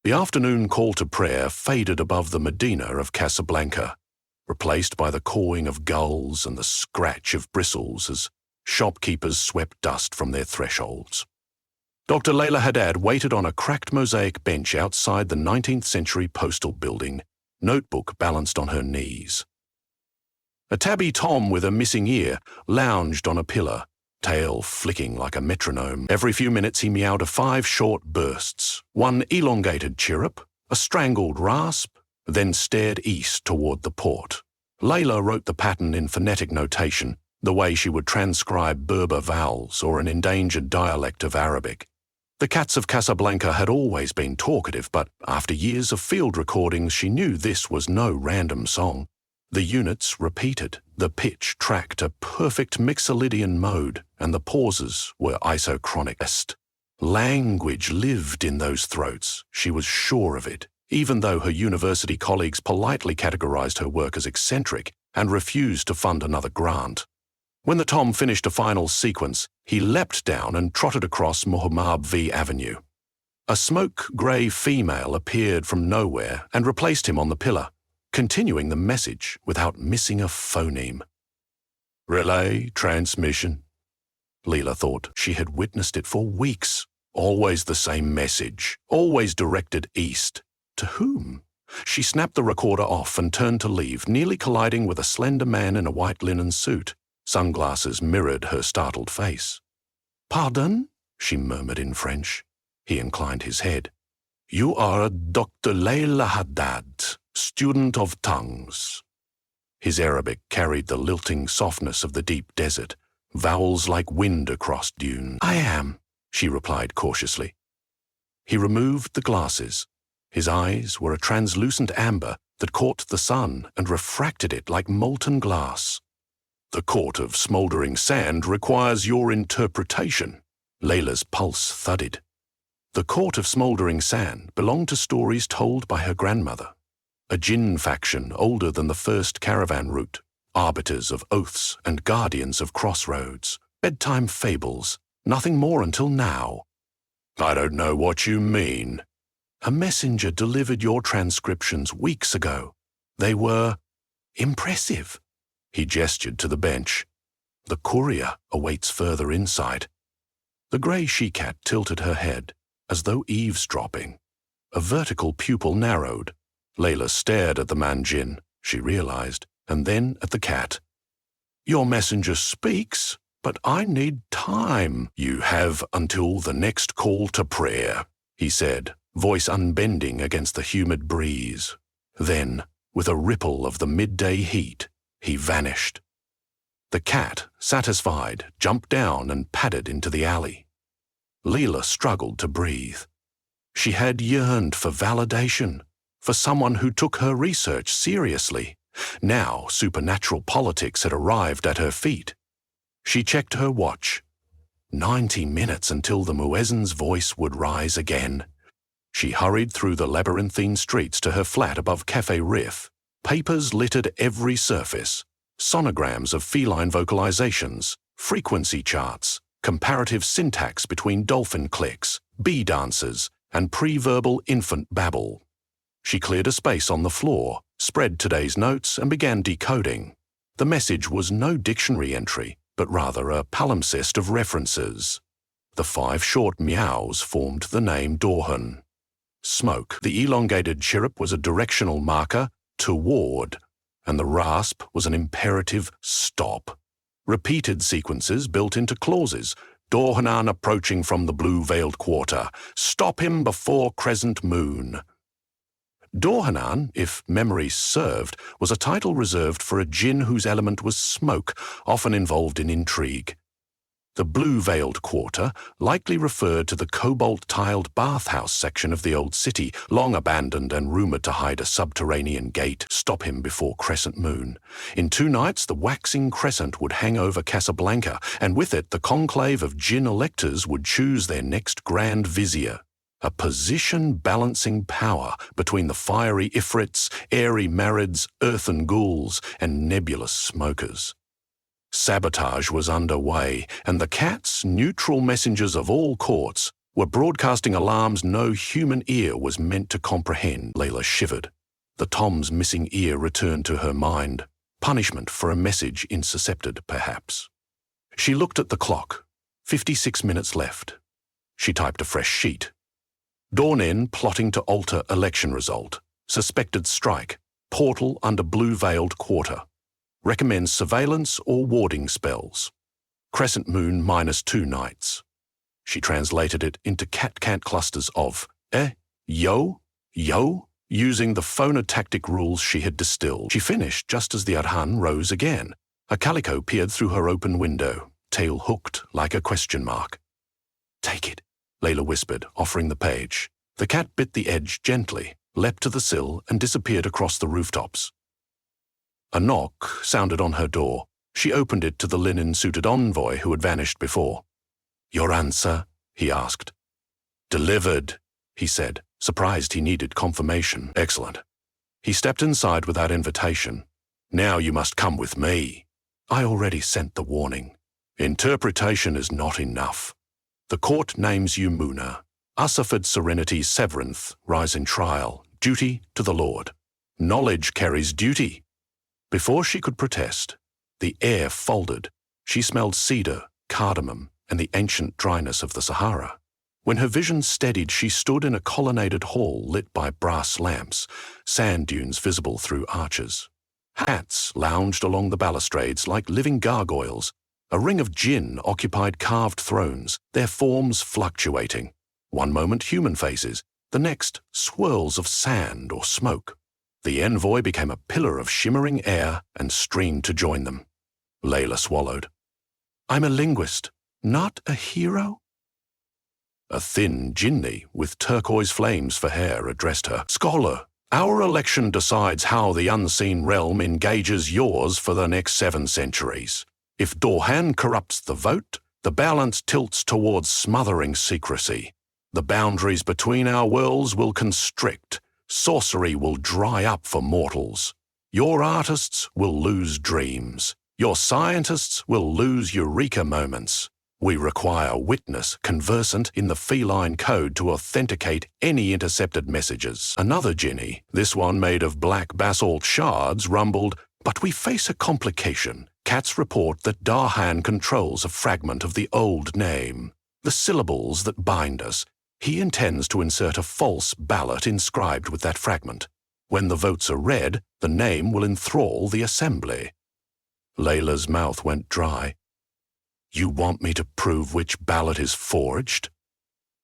The afternoon call to prayer faded above the Medina of Casablanca, replaced by the cawing of gulls and the scratch of bristles as shopkeepers swept dust from their thresholds. Dr. Layla Haddad waited on a cracked mosaic bench outside the 19th century postal building, notebook balanced on her knees. A tabby tom with a missing ear lounged on a pillar, tail flicking like a metronome. Every few minutes he meowed 5 short bursts, one elongated chirrup, a strangled rasp, then stared east toward the port. Layla wrote the pattern in phonetic notation, the way she would transcribe Berber vowels or an endangered dialect of Arabic. The cats of Casablanca had always been talkative, but after years of field recordings she knew this was no random song. The units repeated, the pitch tracked a perfect Mixolydian mode, and the pauses were isochronic. Language lived in those throats, she was sure of it, even though her university colleagues politely categorized her work as eccentric and refused to fund another grant. When the tom finished a final sequence, he leapt down and trotted across Muhammad V Avenue. A smoke-grey female appeared from nowhere and replaced him on the pillar, continuing the message without missing a phoneme. Relay transmission. Leela thought she had witnessed it for weeks. Always the same message, always directed east. To whom? She snapped the recorder off and turned to leave, nearly colliding with a slender man in a white linen suit. Sunglasses mirrored her startled face. Pardon? She murmured in French. He inclined his head. You are Dr. Layla Haddad, student of tongues. His Arabic carried the lilting softness of the deep desert, vowels like wind across dunes. I am, she replied cautiously. He removed the glasses. His eyes were a translucent amber that caught the sun and refracted it like molten glass. The court of smouldering sand requires your interpretation. Layla's pulse thudded. The court of smouldering sand belonged to stories told by her grandmother. A Djinn faction older than the first caravan route, arbiters of oaths and guardians of crossroads, bedtime fables, nothing more until now. I don't know what you mean. A messenger delivered your transcriptions weeks ago. They were impressive. He gestured to the bench. The courier awaits further insight. The grey she-cat tilted her head, as though eavesdropping. A vertical pupil narrowed. Layla stared at the man Djinn, she realized, and then at the cat. Your messenger speaks, but I need time. You have until the next call to prayer, he said, voice unbending against the humid breeze. Then, with a ripple of the midday heat, he vanished. The cat, satisfied, jumped down and padded into the alley. Leela struggled to breathe. She had yearned for validation, for someone who took her research seriously. Now supernatural politics had arrived at her feet. She checked her watch. 90 minutes until the muezzin's voice would rise again. She hurried through the labyrinthine streets to her flat above Café Riff. Papers littered every surface. Sonograms of feline vocalizations, frequency charts, comparative syntax between dolphin clicks, bee dances, and pre-verbal infant babble. She cleared a space on the floor, spread today's notes, and began decoding. The message was no dictionary entry, but rather a palimpsest of references. The 5 short meows formed the name Dorhan. Smoke, the elongated chirrup, was a directional marker, toward, and the rasp was an imperative stop. Repeated sequences built into clauses. Dorhanan approaching from the blue-veiled quarter. Stop him before crescent moon. Dorhanan, if memory served, was a title reserved for a Djinn whose element was smoke, often involved in intrigue. The blue-veiled quarter likely referred to the cobalt-tiled bathhouse section of the old city, long abandoned and rumored to hide a subterranean gate. Stop him before crescent moon. In 2 nights, the waxing crescent would hang over Casablanca, and with it the conclave of Djinn electors would choose their next grand vizier. A position-balancing power between the fiery ifrits, airy marids, earthen ghouls, and nebulous smokers. Sabotage was underway, and the cats, neutral messengers of all courts, were broadcasting alarms no human ear was meant to comprehend. Layla shivered. The Tom's missing ear returned to her mind. Punishment for a message intercepted, perhaps. She looked at the clock. 56 minutes left. She typed a fresh sheet. Dawn-in plotting to alter election result. Suspected strike. Portal under blue-veiled quarter. Recommends surveillance or warding spells. Crescent moon -2 nights. She translated it into cat-cant clusters of yo, using the phonotactic rules she had distilled. She finished just as the Arhan rose again. A calico peered through her open window, tail hooked like a question mark. "Take it," Layla whispered, offering the page. The cat bit the edge gently, leapt to the sill, and disappeared across the rooftops. A knock sounded on her door. She opened it to the linen-suited envoy who had vanished before. "Your answer?" he asked. "Delivered," he said, surprised he needed confirmation. "Excellent." He stepped inside without invitation. "Now you must come with me." "I already sent the warning." "Interpretation is not enough. The court names you Muna. Usafed Serenity's severanth, rise in trial, duty to the Lord. Knowledge carries duty." Before she could protest, the air folded. She smelled cedar, cardamom, and the ancient dryness of the Sahara. When her vision steadied, she stood in a colonnaded hall lit by brass lamps, sand dunes visible through arches. Hats lounged along the balustrades like living gargoyles. A ring of Djinn occupied carved thrones, their forms fluctuating. One moment human faces, the next swirls of sand or smoke. The envoy became a pillar of shimmering air and streamed to join them. Layla swallowed. "I'm a linguist, not a hero?" A thin jinni with turquoise flames for hair addressed her. "Scholar, our election decides how the unseen realm engages yours for the next 7 centuries. If Dorhan corrupts the vote, the balance tilts towards smothering secrecy. The boundaries between our worlds will constrict. Sorcery will dry up for mortals. Your artists will lose dreams. Your scientists will lose eureka moments. We require witness conversant in the feline code to authenticate any intercepted messages." Another jinni, this one made of black basalt shards, rumbled, "But we face a complication. Cats report that Darhan controls a fragment of the old name, the syllables that bind us. He intends to insert a false ballot inscribed with that fragment. When the votes are read, the name will enthrall the assembly." Layla's mouth went dry. "You want me to prove which ballot is forged?"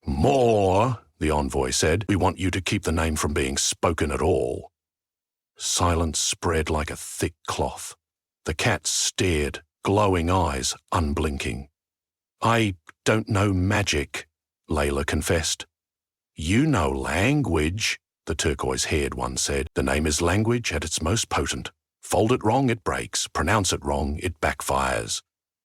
"More," the envoy said. "We want you to keep the name from being spoken at all." Silence spread like a thick cloth. The cat stared, glowing eyes unblinking. "I don't know magic," Layla confessed. "You know language," the turquoise-haired one said. "The name is language at its most potent. Fold it wrong, it breaks. Pronounce it wrong, it backfires.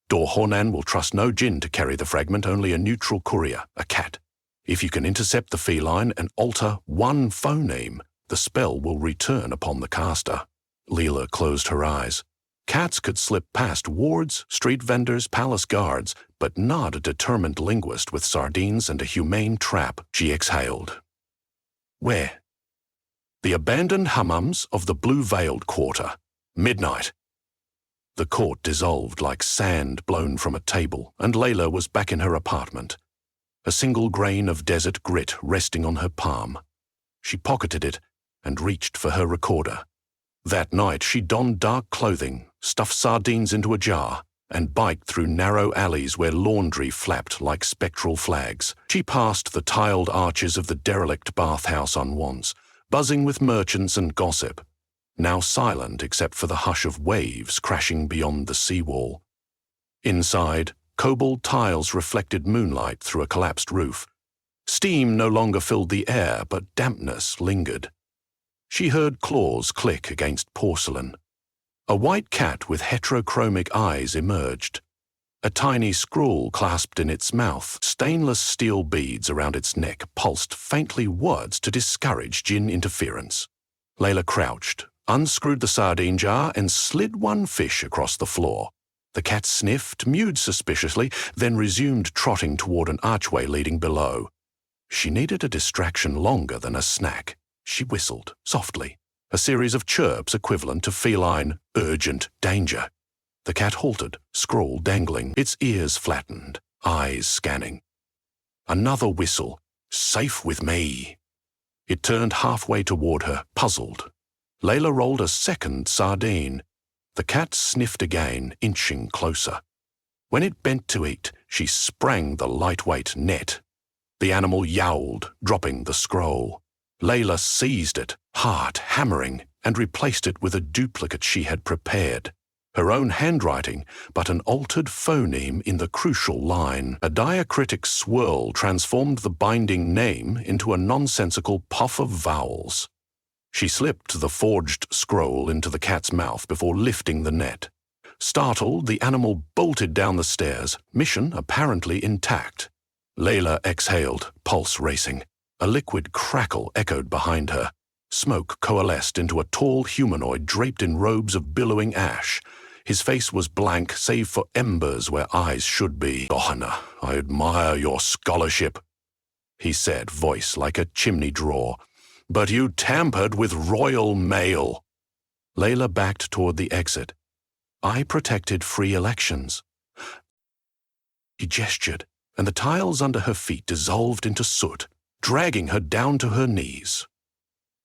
Dor Hornan will trust no Djinn to carry the fragment, only a neutral courier, a cat. If you can intercept the feline and alter one phoneme, the spell will return upon the caster." Leela closed her eyes. Cats could slip past wards, street vendors, palace guards, but not a determined linguist with sardines and a humane trap. She exhaled. "Where?" "The abandoned hammams of the blue-veiled quarter. Midnight." The court dissolved like sand blown from a table, and Layla was back in her apartment. A single grain of desert grit resting on her palm. She pocketed it and reached for her recorder. That night she donned dark clothing, stuffed sardines into a jar, and biked through narrow alleys where laundry flapped like spectral flags. She passed the tiled arches of the derelict bathhouse on once, buzzing with merchants and gossip, now silent except for the hush of waves crashing beyond the seawall. Inside, cobalt tiles reflected moonlight through a collapsed roof. Steam no longer filled the air, but dampness lingered. She heard claws click against porcelain. A white cat with heterochromic eyes emerged. A tiny scroll clasped in its mouth, stainless steel beads around its neck pulsed faintly words to discourage Djinn interference. Layla crouched, unscrewed the sardine jar, and slid one fish across the floor. The cat sniffed, mewed suspiciously, then resumed trotting toward an archway leading below. She needed a distraction longer than a snack. She whistled, softly, a series of chirps equivalent to feline urgent danger. The cat halted, scrawl dangling, its ears flattened, eyes scanning. Another whistle, safe with me. It turned halfway toward her, puzzled. Layla rolled a second sardine. The cat sniffed again, inching closer. When it bent to eat, she sprang the lightweight net. The animal yowled, dropping the scroll. Layla seized it, heart hammering, and replaced it with a duplicate she had prepared. Her own handwriting, but an altered phoneme in the crucial line. A diacritic swirl transformed the binding name into a nonsensical puff of vowels. She slipped the forged scroll into the cat's mouth before lifting the net. Startled, the animal bolted down the stairs, mission apparently intact. Layla exhaled, pulse racing. A liquid crackle echoed behind her. Smoke coalesced into a tall humanoid draped in robes of billowing ash. His face was blank, save for embers where eyes should be. "Johanna, I admire your scholarship," he said, voice like a chimney drawer. "But you tampered with royal mail." Layla backed toward the exit. "I protected free elections." He gestured, and the tiles under her feet dissolved into soot, dragging her down to her knees.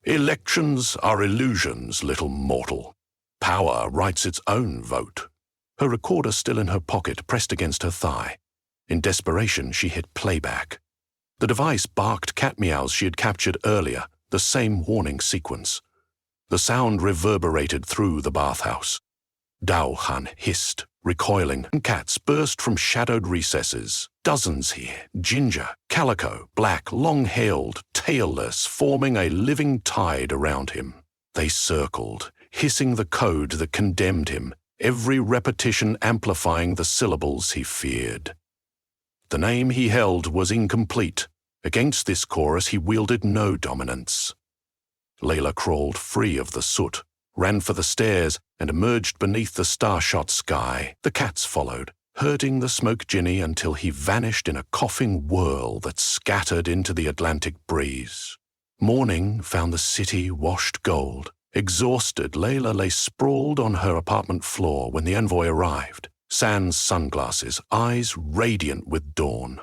"Elections are illusions, little mortal. Power writes its own vote." Her recorder still in her pocket, pressed against her thigh. In desperation, she hit playback. The device barked cat meows she had captured earlier, the same warning sequence. The sound reverberated through the bathhouse. Daohan hissed, recoiling, and cats burst from shadowed recesses. Dozens here, ginger, calico, black, long-hailed, tailless, forming a living tide around him. They circled, hissing the code that condemned him, every repetition amplifying the syllables he feared. The name he held was incomplete. Against this chorus he wielded no dominance. Layla crawled free of the soot, ran for the stairs, and emerged beneath the star-shot sky. The cats followed, herding the smoke Djinni until he vanished in a coughing whirl that scattered into the Atlantic breeze. Morning found the city washed gold. Exhausted, Layla lay sprawled on her apartment floor when the envoy arrived, sans sunglasses, eyes radiant with dawn.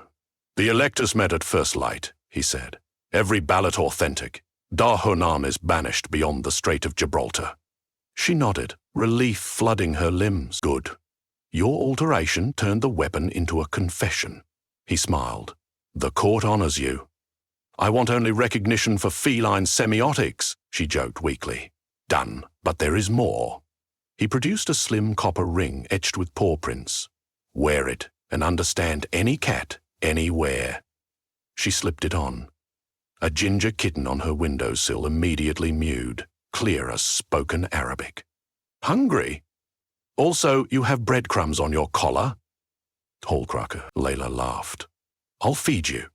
"The electors met at first light," he said. "Every ballot authentic. Dahonam is banished beyond the Strait of Gibraltar." She nodded, relief flooding her limbs. "Good. Your alteration turned the weapon into a confession." He smiled. "The court honors you." "I want only recognition for feline semiotics," she joked weakly. "Done, but there is more." He produced a slim copper ring etched with paw prints. "Wear it and understand any cat, anywhere." She slipped it on. A ginger kitten on her windowsill immediately mewed, clear as spoken Arabic. "Hungry? Also, you have breadcrumbs on your collar?" Hallcracker, Layla laughed. "I'll feed you."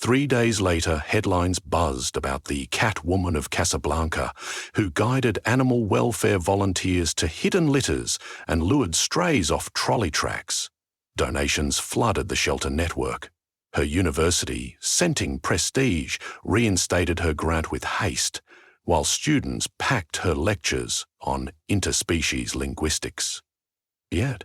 3 days later, headlines buzzed about the Catwoman of Casablanca, who guided animal welfare volunteers to hidden litters and lured strays off trolley tracks. Donations flooded the shelter network. Her university, scenting prestige, reinstated her grant with haste, while students packed her lectures on interspecies linguistics. Yet,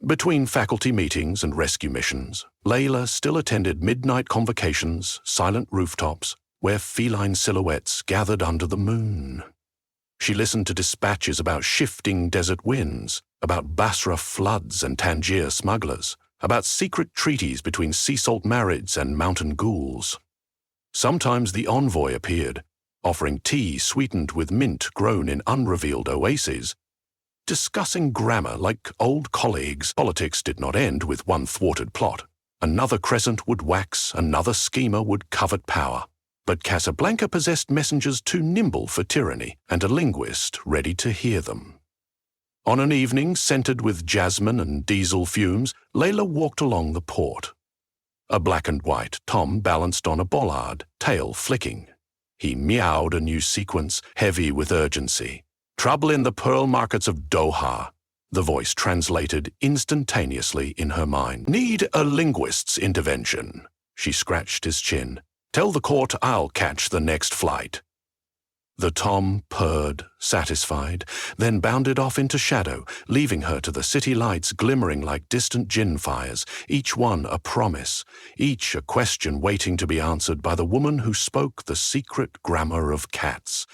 between faculty meetings and rescue missions, Layla still attended midnight convocations, silent rooftops, where feline silhouettes gathered under the moon. She listened to dispatches about shifting desert winds, about Basra floods and Tangier smugglers, about secret treaties between sea salt marids and mountain ghouls. Sometimes the envoy appeared, offering tea sweetened with mint grown in unrevealed oases, discussing grammar like old colleagues. Politics did not end with one thwarted plot. Another crescent would wax, another schemer would covet power. But Casablanca possessed messengers too nimble for tyranny, and a linguist ready to hear them. On an evening scented with jasmine and diesel fumes, Layla walked along the port. A black and white Tom balanced on a bollard, tail flicking. He meowed a new sequence, heavy with urgency. "Trouble in the pearl markets of Doha," the voice translated instantaneously in her mind. "Need a linguist's intervention." She scratched his chin. "Tell the court I'll catch the next flight." The Tom purred, satisfied, then bounded off into shadow, leaving her to the city lights glimmering like distant Djinn fires, each one a promise, each a question waiting to be answered by the woman who spoke the secret grammar of cats.